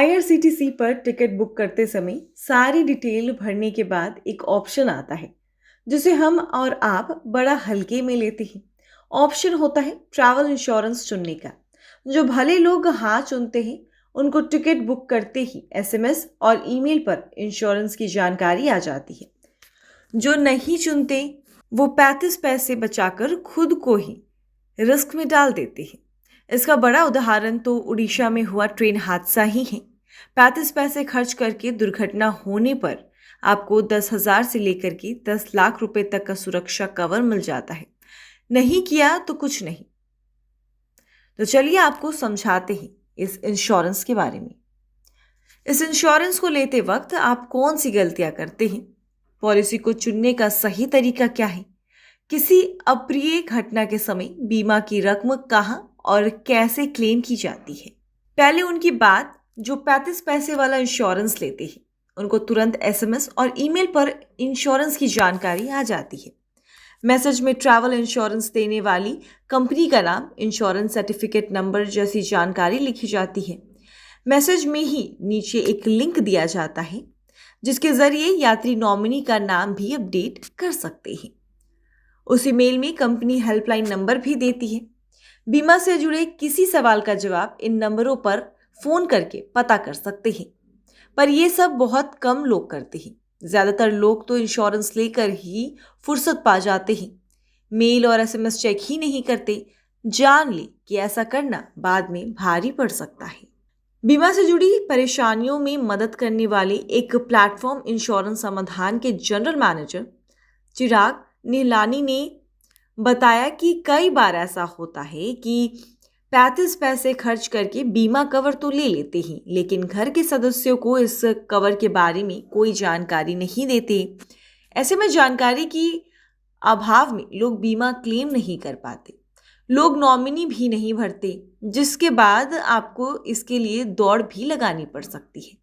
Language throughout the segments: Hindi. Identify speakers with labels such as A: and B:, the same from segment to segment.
A: आईआरसीटीसी पर टिकट बुक करते समय सारी डिटेल भरने के बाद एक ऑप्शन आता है जिसे हम और आप बड़ा हल्के में लेते हैं। ऑप्शन होता है ट्रैवल इंश्योरेंस चुनने का। जो भले लोग हाँ चुनते हैं उनको टिकट बुक करते ही एसएमएस और ईमेल पर इंश्योरेंस की जानकारी आ जाती है। जो नहीं चुनते वो 35 पैसे बचाकर खुद को ही रिस्क में डाल देते हैं। इसका बड़ा उदाहरण तो उड़ीसा में हुआ ट्रेन हादसा ही है। 35 पैसे खर्च करके दुर्घटना होने पर आपको 10,000 से लेकर के 10 लाख रुपए तक का सुरक्षा कवर मिल जाता है। नहीं किया तो कुछ नहीं। तो चलिए आपको समझाते हैं इस इंश्योरेंस के बारे में। इस इंश्योरेंस को लेते वक्त आप कौन सी गलतियां करते हैं? पॉलिसी को चुनने का सही तरीका क्या है? किसी अप्रिय घटना के समय बीमा की रकम कहां और कैसे क्लेम की जाती है? पहले उनकी बात जो 35 पैसे वाला इंश्योरेंस लेते हैं उनको तुरंत एसएमएस और ईमेल पर इंश्योरेंस की जानकारी आ जाती है। मैसेज में ट्रैवल इंश्योरेंस देने वाली कंपनी का नाम, इंश्योरेंस सर्टिफिकेट नंबर जैसी जानकारी लिखी जाती है। मैसेज में ही नीचे एक लिंक दिया जाता है जिसके जरिए यात्री नॉमिनी का नाम भी अपडेट कर सकते हैं। उस ईमेल में कंपनी हेल्पलाइन नंबर भी देती है। बीमा से जुड़े किसी सवाल का जवाब इन नंबरों पर फोन करके पता कर सकते हैं, पर यह सब बहुत कम लोग करते हैं। ज्यादातर लोग तो इंश्योरेंस लेकर ही फुर्सत पा जाते हैं, मेल और एसएमएस चेक ही नहीं करते। जान ले कि ऐसा करना बाद में भारी पड़ सकता है। बीमा से जुड़ी परेशानियों में मदद करने वाले एक प्लेटफॉर्म इंश्योरेंस समाधान के जनरल मैनेजर चिराग निहलानी ने बताया कि कई बार ऐसा होता है कि 35 पैसे खर्च करके बीमा कवर तो ले लेते हैं, लेकिन घर के सदस्यों को इस कवर के बारे में कोई जानकारी नहीं देते। ऐसे में जानकारी की अभाव में लोग बीमा क्लेम नहीं कर पाते। लोग नॉमिनी भी नहीं भरते, जिसके बाद आपको इसके लिए दौड़ भी लगानी पड़ सकती है।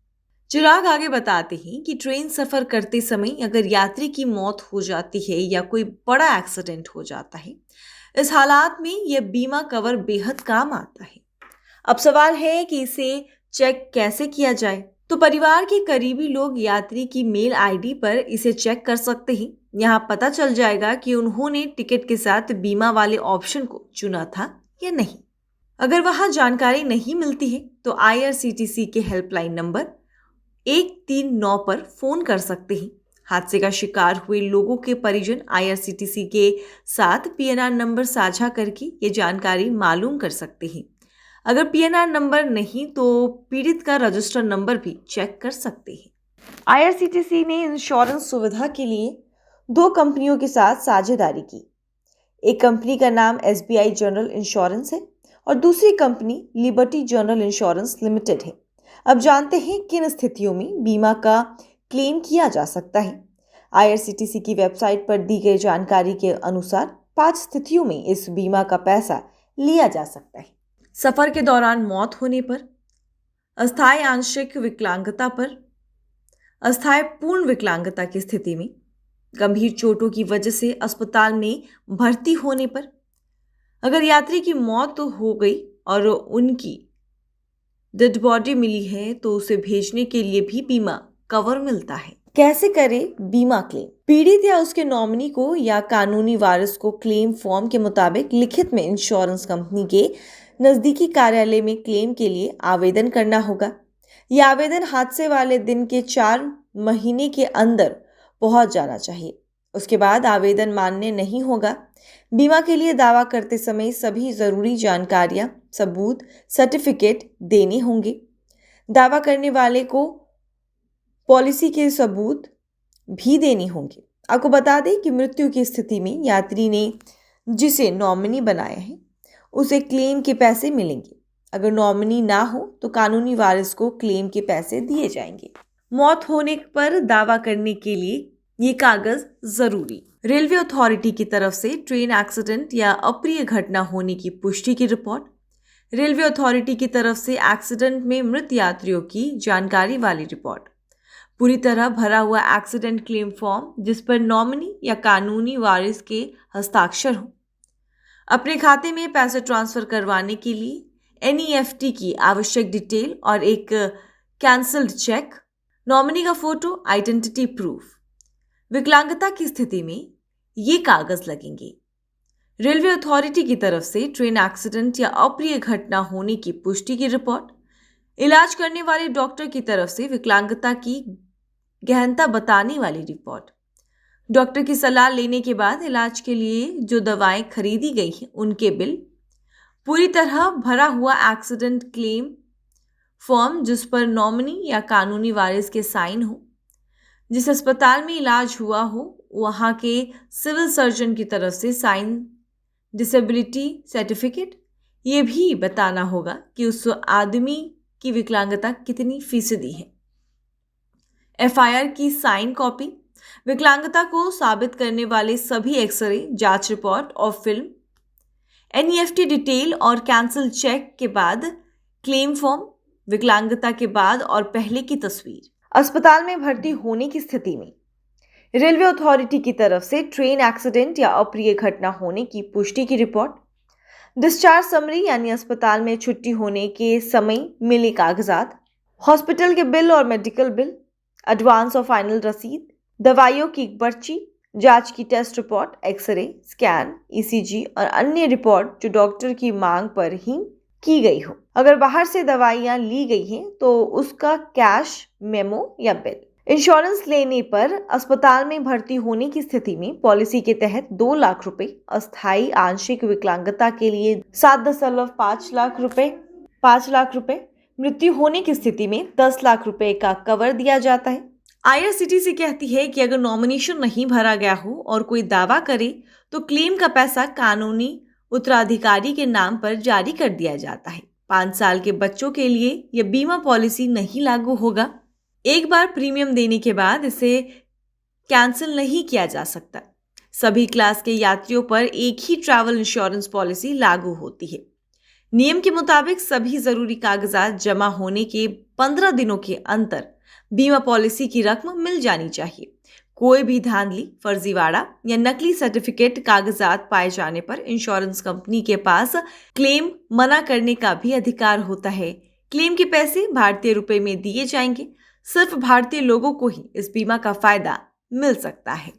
A: चिराग आगे बताते हैं कि ट्रेन सफर करते समय अगर यात्री की मौत हो जाती है या कोई बड़ा एक्सीडेंट हो जाता है, इस हालात में यह बीमा कवर बेहद काम आता है। अब सवाल है कि इसे चेक कैसे किया जाए। तो परिवार के करीबी लोग यात्री की मेल आईडी पर इसे चेक कर सकते हैं। यहाँ पता चल जाएगा कि उन्होंने टिकट के साथ बीमा वाले ऑप्शन को चुना था या नहीं। अगर वहां जानकारी नहीं मिलती है तो आईआरसीटीसी के हेल्पलाइन नंबर 139 पर फोन कर सकते हैं। हादसे का शिकार हुए लोगों के परिजन आईआरसीटीसी के साथ पीएनआर नंबर साझा करके ये जानकारी मालूम कर सकते हैं। अगर पीएनआर नंबर नहीं तो पीड़ित का रजिस्टर नंबर भी चेक कर सकते हैं। आईआरसीटीसी ने इंश्योरेंस सुविधा के लिए 2 कंपनियों के साथ साझेदारी की। एक कंपनी का नाम एसबीआई जनरल इंश्योरेंस है और दूसरी company liberty general insurance limited है। अब जानते हैं किन स्थितियों में बीमा का क्लेम किया जा सकता है। आईआरसीटीसी की वेबसाइट पर दी गई जानकारी के अनुसार 5 स्थितियों में इस बीमा का पैसा लिया जा सकता है। सफर के दौरान मौत होने पर, अस्थायी आंशिक विकलांगता पर, अस्थायी पूर्ण विकलांगता की स्थिति में, गंभीर चोटों की वजह से अस्पताल में भर्ती होने पर, अगर यात्री की मौत तो हो गई और उनकी डेड बॉडी मिली है तो उसे भेजने के लिए भी बीमा कवर मिलता है। कैसे करें बीमा क्लेम? पीड़ित या उसके नॉमिनी को या कानूनी वारिस को क्लेम फॉर्म के मुताबिक लिखित में इंश्योरेंस कंपनी के नजदीकी कार्यालय में क्लेम के लिए आवेदन करना होगा। यह आवेदन हादसे वाले दिन के 4 महीने के अंदर पहुंच जाना चाहिए। उसके बाद आवेदन मान्य नहीं होगा। बीमा के लिए दावा करते समय सभी जरूरी जानकारियां, सबूत, सर्टिफिकेट देने होंगे। दावा करने वाले को पॉलिसी के सबूत भी देने होंगे। आपको बता दें कि मृत्यु की स्थिति में यात्री ने जिसे नॉमिनी बनाया है उसे क्लेम के पैसे मिलेंगे। अगर नॉमिनी ना हो तो कानूनी वारिस को क्लेम के पैसे दिए जाएंगे। मौत होने पर दावा करने के लिए ये कागज जरूरी। रेलवे अथॉरिटी की तरफ से ट्रेन एक्सीडेंट या अप्रिय घटना होने की पुष्टि की रिपोर्ट, रेलवे अथॉरिटी की तरफ से एक्सीडेंट में मृत यात्रियों की जानकारी वाली रिपोर्ट, पूरी तरह भरा हुआ एक्सीडेंट क्लेम फॉर्म जिस पर नॉमिनी या कानूनी वारिस के हस्ताक्षर हो, अपने खाते में पैसे ट्रांसफर करवाने के लिए एनईएफटी की आवश्यक डिटेल और एक कैंसल्ड चेक, नॉमिनी का फोटो, आइडेंटिटी प्रूफ। विकलांगता की स्थिति में ये कागज लगेंगे। रेलवे अथॉरिटी की तरफ से ट्रेन एक्सीडेंट या अप्रिय घटना होने की पुष्टि की रिपोर्ट, इलाज करने वाले डॉक्टर की तरफ से विकलांगता की गहनता बताने वाली रिपोर्ट, डॉक्टर की सलाह लेने के बाद इलाज के लिए जो दवाएं खरीदी गई हैं उनके बिल, पूरी तरह भरा हुआ एक्सीडेंट क्लेम फॉर्म जिस पर नॉमिनी या कानूनी वारिस के साइन हो, जिस अस्पताल में इलाज हुआ हो वहां के सिविल सर्जन की तरफ से साइन, डिसेबिलिटी सर्टिफिकेट। ये भी बताना होगा कि उस आदमी की विकलांगता कितनी फीसदी है। एफआईआर की साइन कॉपी, विकलांगता को साबित करने वाले सभी एक्सरे, जांच रिपोर्ट और फिल्म, एनईएफटी डिटेल और कैंसिल चेक के बाद क्लेम फॉर्म, विकलांगता के बाद और पहले की तस्वीर। अस्पताल में भर्ती होने की स्थिति में रेलवे अथॉरिटी की तरफ से ट्रेन एक्सीडेंट या अप्रिय घटना होने की पुष्टि की रिपोर्ट, डिस्चार्ज समरी यानी अस्पताल में छुट्टी होने के समय मिले कागजात, हॉस्पिटल के बिल और मेडिकल बिल, एडवांस और फाइनल रसीद, दवाइयों की पर्ची, जांच की test report, x ray, scan, ECG और अन्य रिपोर्ट जो डॉक्टर की मांग पर ही की गई हो। अगर बाहर से दवाइयां ली गई हैं तो उसका कैश मेमो या बिल। इंश्योरेंस लेने पर अस्पताल में भर्ती होने की स्थिति में पॉलिसी के तहत 2 लाख रुपए, अस्थायी आंशिक विकलांगता के लिए 7.5 लाख रुपए, 5 लाख रुपए, मृत्यु होने की स्थिति में 10 लाख रुपए का कवर दिया जाता है। आईआरसीटीसी कहती है कि अगर नॉमिनेशन नहीं भरा गया हो और कोई दावा करे तो क्लेम का पैसा कानूनी उत्तराधिकारी के नाम पर जारी कर दिया जाता है। 5 साल के बच्चों के लिए यह बीमा पॉलिसी नहीं लागू होगा। एक बार प्रीमियम देने के बाद इसे कैंसिल नहीं किया जा सकता। सभी क्लास के यात्रियों पर एक ही ट्रैवल इंश्योरेंस पॉलिसी लागू होती है। नियम के मुताबिक सभी जरूरी कागजात जमा होने के 15 दिनों के अंदर बीमा पॉलिसी की रकम मिल जानी चाहिए। कोई भी धांधली, फर्जीवाड़ा या नकली सर्टिफिकेट कागजात पाए जाने पर इंश्योरेंस कंपनी के पास क्लेम मना करने का भी अधिकार होता है। क्लेम के पैसे भारतीय रुपए में दिए जाएंगे। सिर्फ भारतीय लोगों को ही इस बीमा का फायदा मिल सकता है।